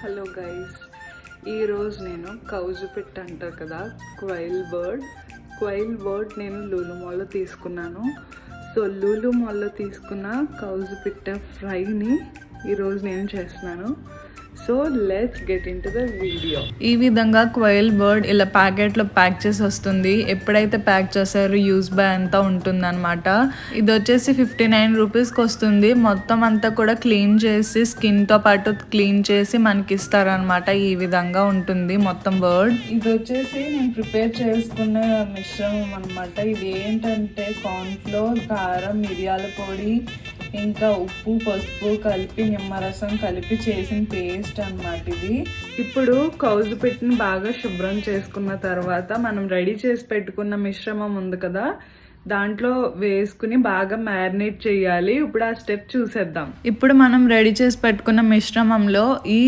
Hello guys, ఈరోజు నేను కౌజు pit అంటారు కదా, క్వైల్ బర్డ్ నేను లూలు మాల్లో తీసుకున్నాను. సో లూలు మాల్లో తీసుకున్న కౌజు పిట్ట ఫ్రైని ఈరోజు నేను చేస్తున్నాను. So let's get in to the video. ఈ విధంగా క్వైల్ బర్డ్ ఇలా ప్యాకెట్లో ప్యాక్ చేసి వస్తుంది. ఎప్పుడైతే ప్యాక్ చేశారో యూస్ బై అంతా ఉంటుంది అనమాట. ఇది వచ్చేసి 59 రూపీస్కి వస్తుంది. మొత్తం అంతా కూడా క్లీన్ చేసి స్కిన్తో పాటు క్లీన్ చేసి మనకి ఇస్తారనమాట. ఈ విధంగా ఉంటుంది మొత్తం బర్డ్. ఇది వచ్చేసి నేను ప్రిపేర్ చేసుకున్న మిశ్రమం అనమాట. ఇది ఏంటంటే కార్న్ఫ్లోర్, కారం, మిరియాల పొడి, ఇంకా ఉప్పు, పసుపు కలిపి నిమ్మరసం కలిపి చేసిన పేస్ట్ అన్నమాట ఇది. ఇప్పుడు కౌజు పిట్ని బాగా శుభ్రం చేసుకున్న తర్వాత మనం రెడీ చేసి పెట్టుకున్న మిశ్రమం ఉంది కదా, దాంట్లో వేసుకుని బాగా మ్యారినేట్ చేయాలి. ఇప్పుడు ఆ స్టెప్ చూసేద్దాం. ఇప్పుడు మనం రెడీ చేసి పెట్టుకున్న మిశ్రమంలో ఈ